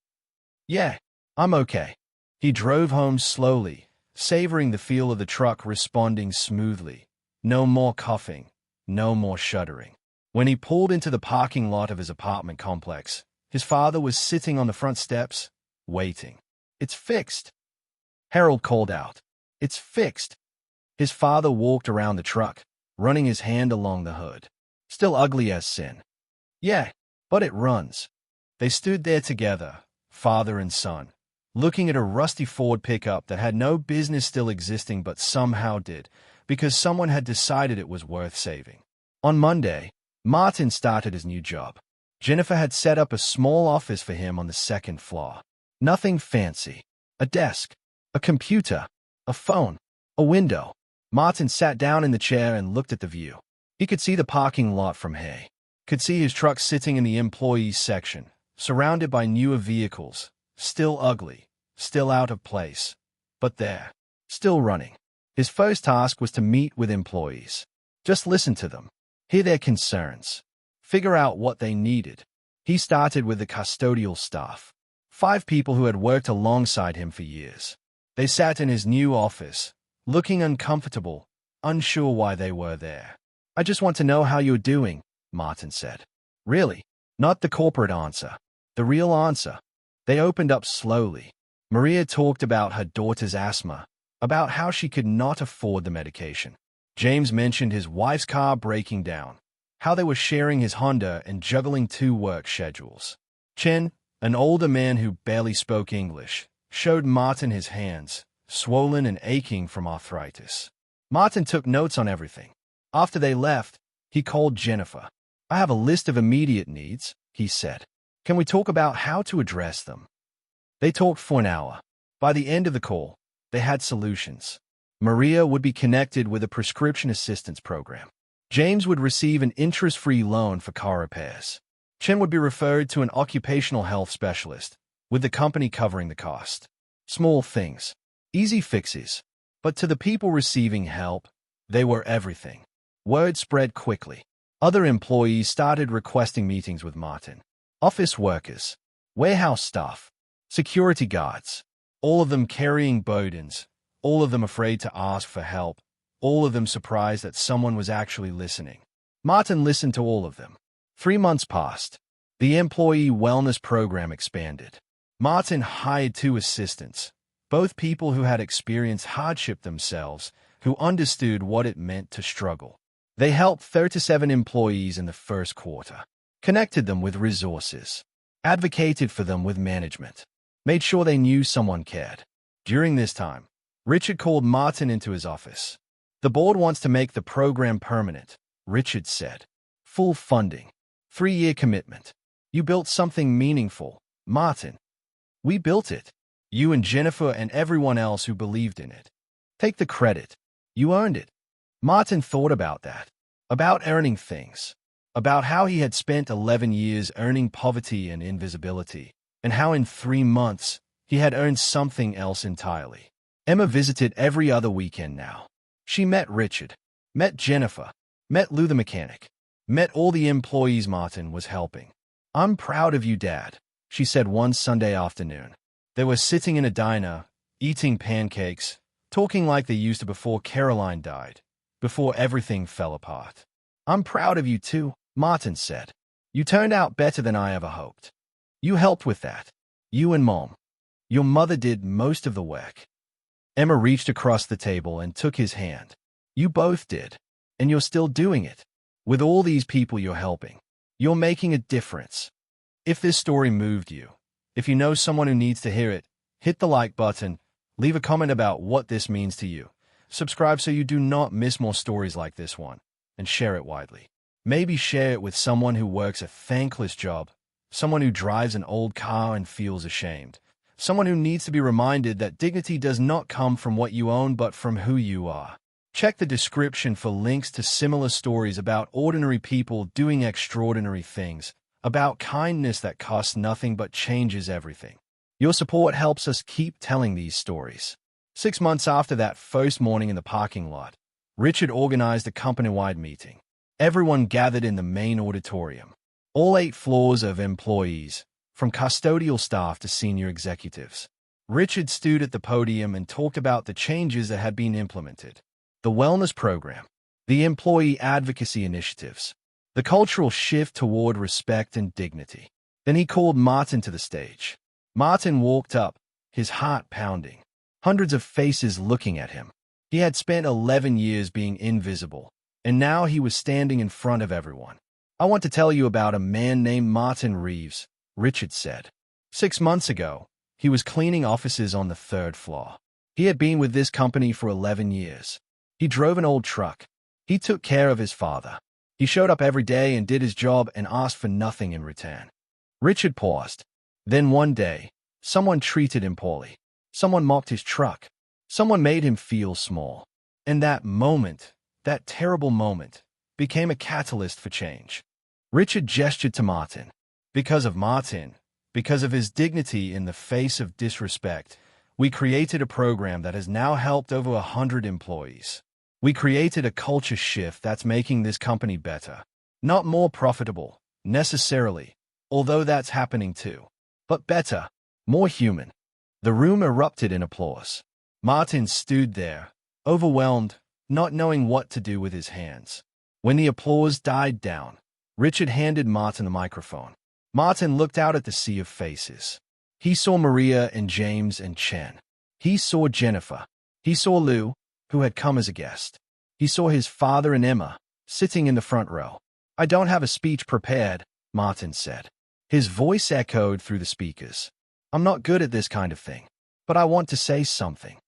Yeah, I'm okay. He drove home slowly, savoring the feel of the truck responding smoothly. No more coughing, no more shuddering. When he pulled into the parking lot of his apartment complex, his father was sitting on the front steps, waiting. It's fixed. Harold called out. It's fixed. His father walked around the truck, running his hand along the hood. Still ugly as sin. Yeah, but it runs. They stood there together, father and son, looking at a rusty Ford pickup that had no business still existing but somehow did, because someone had decided it was worth saving. On Monday, Martin started his new job. Jennifer had set up a small office for him on the second floor. Nothing fancy. A desk, a computer, a phone, a window. Martin sat down in the chair and looked at the view. He could see the parking lot from here. Could see his truck sitting in the employees section, surrounded by newer vehicles, still ugly, still out of place, but there, still running. His first task was to meet with employees. Just listen to them, hear their concerns, figure out what they needed. He started with the custodial staff, 5 people who had worked alongside him for years. They sat in his new office, looking uncomfortable, unsure why they were there. I just want to know how you're doing, Martin said. Really? Not the corporate answer. The real answer. They opened up slowly. Maria talked about her daughter's asthma, about how she could not afford the medication. James mentioned his wife's car breaking down, how they were sharing his Honda and juggling 2 work schedules. Chen, an older man who barely spoke English, showed Martin his hands, swollen and aching from arthritis. Martin took notes on everything. After they left, he called Jennifer. I have a list of immediate needs, he said. Can we talk about how to address them? They talked for an hour. By the end of the call, they had solutions. Maria would be connected with a prescription assistance program. James would receive an interest-free loan for car repairs. Chen would be referred to an occupational health specialist, with the company covering the cost. Small things, easy fixes, but to the people receiving help, they were everything. Word spread quickly. Other employees started requesting meetings with Martin. Office workers, warehouse staff, security guards, all of them carrying burdens, all of them afraid to ask for help, all of them surprised that someone was actually listening. Martin listened to all of them. 3 months passed. The employee wellness program expanded. Martin hired 2 assistants, both people who had experienced hardship themselves, who understood what it meant to struggle. They helped 37 employees in the first quarter, connected them with resources, advocated for them with management, made sure they knew someone cared. During this time, Richard called Martin into his office. The board wants to make the program permanent, Richard said. Full funding. 3-year commitment. You built something meaningful, Martin. We built it. You and Jennifer and everyone else who believed in it. Take the credit. You earned it. Martin thought about that. About earning things. About how he had spent 11 years earning poverty and invisibility, and how in 3 months he had earned something else entirely. Emma visited every other weekend now. She met Richard, met Jennifer, met Lou the mechanic, met all the employees Martin was helping. "I'm proud of you, Dad," she said one Sunday afternoon. They were sitting in a diner, eating pancakes, talking like they used to before Caroline died, before everything fell apart. "I'm proud of you too," Martin said. "You turned out better than I ever hoped. You helped with that. You and Mom. Your mother did most of the work." Emma reached across the table and took his hand. "You both did. And you're still doing it. With all these people you're helping. You're making a difference." If this story moved you, if you know someone who needs to hear it, hit the like button, leave a comment about what this means to you, subscribe so you do not miss more stories like this one, and share it widely. Maybe share it with someone who works a thankless job, someone who drives an old car and feels ashamed, someone who needs to be reminded that dignity does not come from what you own but from who you are. Check the description for links to similar stories about ordinary people doing extraordinary things, about kindness that costs nothing but changes everything. Your support helps us keep telling these stories. 6 months after that first morning in the parking lot, Richard organized a company-wide meeting. Everyone gathered in the main auditorium. All 8 floors of employees, from custodial staff to senior executives. Richard stood at the podium and talked about the changes that had been implemented. The wellness program, the employee advocacy initiatives, the cultural shift toward respect and dignity. Then he called Martin to the stage. Martin walked up, his heart pounding. Hundreds of faces looking at him. He had spent 11 years being invisible, and now he was standing in front of everyone. "I want to tell you about a man named Martin Reeves," Richard said. 6 months ago, he was cleaning offices on the 3rd floor. He had been with this company for 11 years. He drove an old truck. He took care of his father. He showed up every day and did his job and asked for nothing in return. Richard paused. Then one day, someone treated him poorly. Someone mocked his truck. Someone made him feel small. And that moment, that terrible moment, became a catalyst for change. Richard gestured to Martin. Because of Martin, because of his dignity in the face of disrespect, we created a program that has now helped over 100 employees. We created a culture shift that's making this company better. Not more profitable, necessarily, although that's happening too. But better, more human. The room erupted in applause. Martin stood there, overwhelmed, not knowing what to do with his hands. When the applause died down, Richard handed Martin the microphone. Martin looked out at the sea of faces. He saw Maria and James and Chen. He saw Jennifer. He saw Lou, who had come as a guest. He saw his father and Emma, sitting in the front row. "I don't have a speech prepared," Martin said. His voice echoed through the speakers. "I'm not good at this kind of thing, but I want to say something."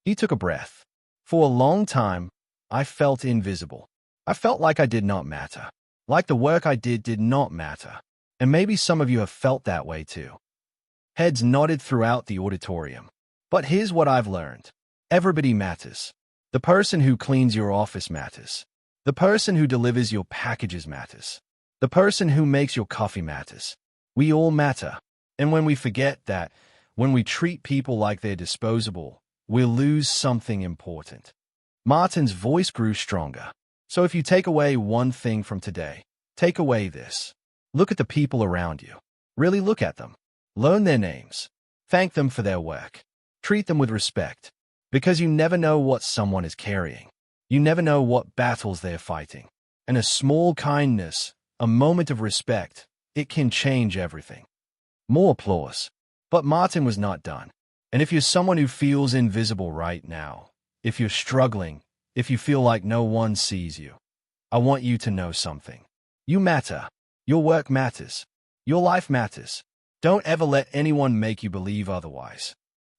He took a breath. "For a long time, I felt invisible. I felt like I did not matter. Like the work I did not matter. And maybe some of you have felt that way too." Heads nodded throughout the auditorium. "But here's what I've learned. Everybody matters. The person who cleans your office matters. The person who delivers your packages matters. The person who makes your coffee matters. We all matter. And when we forget that, when we treat people like they're disposable, we'll lose something important." Martin's voice grew stronger. "So if you take away one thing from today, take away this. Look at the people around you. Really look at them. Learn their names. Thank them for their work. Treat them with respect. Because you never know what someone is carrying. You never know what battles they're fighting. And a small kindness, a moment of respect, it can change everything." More applause. But Martin was not done. And if you're someone who feels invisible right now, if you're struggling, if you feel like no one sees you, I want you to know something. You matter. Your work matters. Your life matters. Don't ever let anyone make you believe otherwise.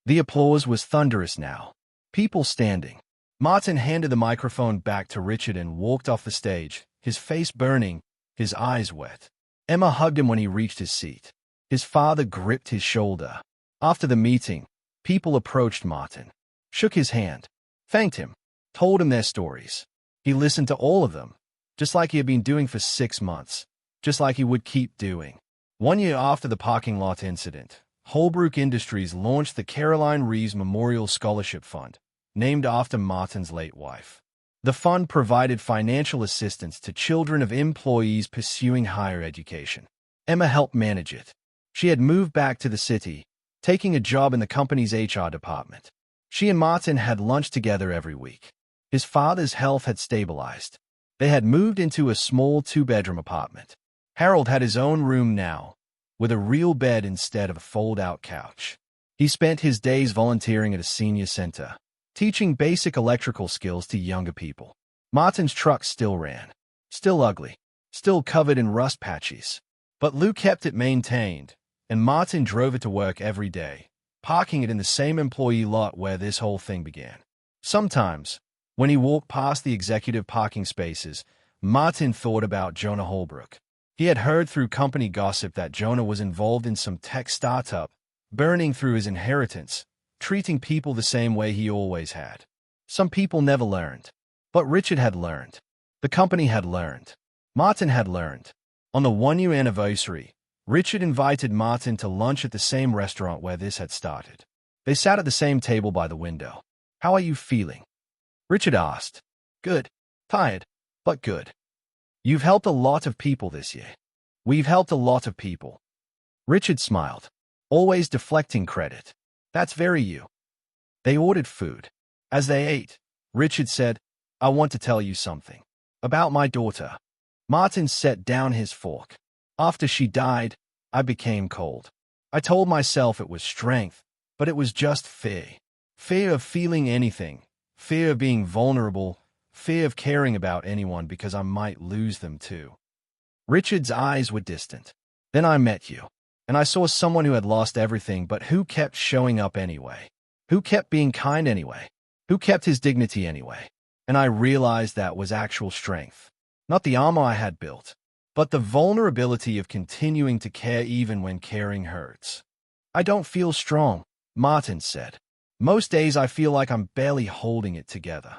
The applause was thunderous now. People standing. Martin handed the microphone back to Richard and walked off the stage, his face burning, his eyes wet. Emma hugged him when he reached his seat. His father gripped his shoulder. After the meeting, people approached Martin, shook his hand, thanked him, told him their stories. He listened to all of them, just like he had been doing for 6 months, just like he would keep doing. 1 year after the parking lot incident, Holbrook Industries launched the Caroline Reeves Memorial Scholarship Fund, named after Martin's late wife. The fund provided financial assistance to children of employees pursuing higher education. Emma helped manage it. She had moved back to the city, taking a job in the company's HR department. She and Martin had lunch together every week. His father's health had stabilized. They had moved into a small 2-bedroom apartment. Harold had his own room now, with a real bed instead of a fold-out couch. He spent his days volunteering at a senior center, teaching basic electrical skills to younger people. Martin's truck still ran, still ugly, still covered in rust patches. But Lou kept it maintained, and Martin drove it to work every day, parking it in the same employee lot where this whole thing began. Sometimes, when he walked past the executive parking spaces, Martin thought about Jonah Holbrook. He had heard through company gossip that Jonah was involved in some tech startup, burning through his inheritance, treating people the same way he always had. Some people never learned. But Richard had learned. The company had learned. Martin had learned. On the 1-year anniversary, Richard invited Martin to lunch at the same restaurant where this had started. They sat at the same table by the window. "How are you feeling?" Richard asked. "Good. Tired, but good." "You've helped a lot of people this year." "We've helped a lot of people." Richard smiled, always deflecting credit. "That's very you." They ordered food. As they ate, Richard said, "I want to tell you something. About my daughter." Martin set down his fork. "After she died, I became cold. I told myself it was strength, but it was just fear. Fear of feeling anything, fear of being vulnerable, fear of caring about anyone because I might lose them too." Richard's eyes were distant. "Then I met you, and I saw someone who had lost everything but who kept showing up anyway, who kept being kind anyway, who kept his dignity anyway. And I realized that was actual strength. Not the armor I had built, but the vulnerability of continuing to care even when caring hurts." "I don't feel strong," Martin said. "Most days I feel like I'm barely holding it together."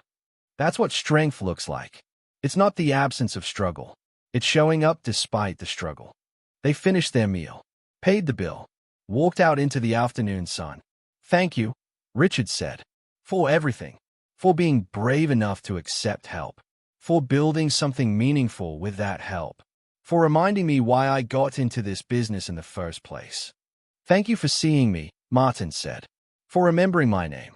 That's what strength looks like. It's not the absence of struggle. It's showing up despite the struggle. They finished their meal, paid the bill, walked out into the afternoon sun. "Thank you," Richard said, "for everything. For being brave enough to accept help. For building something meaningful with that help. For reminding me why I got into this business in the first place." "Thank you for seeing me," Martin said. "For remembering my name."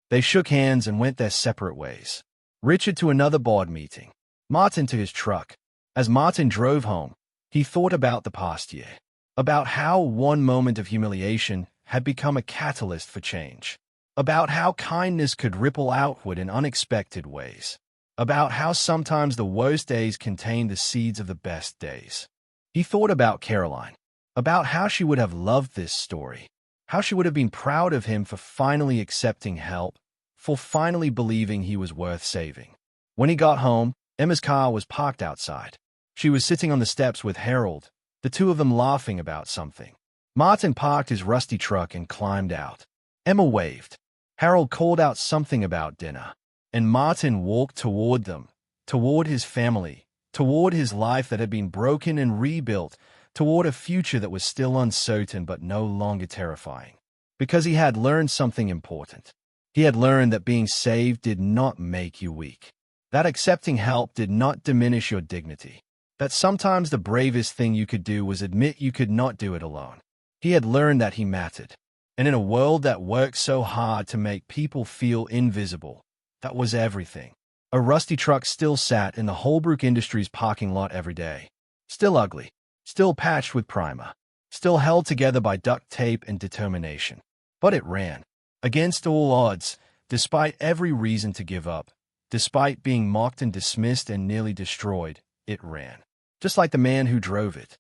They shook hands and went their separate ways. Richard to another board meeting. Martin to his truck. As Martin drove home, he thought about the past year. About how one moment of humiliation had become a catalyst for change. About how kindness could ripple outward in unexpected ways. About how sometimes the worst days contain the seeds of the best days. He thought about Caroline. About how she would have loved this story. How she would have been proud of him for finally accepting help, for finally believing he was worth saving. When he got home, Emma's car was parked outside. She was sitting on the steps with Harold, the two of them laughing about something. Martin parked his rusty truck and climbed out. Emma waved. Harold called out something about dinner, and Martin walked toward them, toward his family, toward his life that had been broken and rebuilt, toward a future that was still uncertain but no longer terrifying. Because he had learned something important. He had learned that being saved did not make you weak. That accepting help did not diminish your dignity. That sometimes the bravest thing you could do was admit you could not do it alone. He had learned that he mattered. And in a world that works so hard to make people feel invisible, that was everything. A rusty truck still sat in the Holbrook Industries parking lot every day. Still ugly, still patched with primer, still held together by duct tape and determination. But it ran. Against all odds, despite every reason to give up, despite being mocked and dismissed and nearly destroyed, it ran. Just like the man who drove it.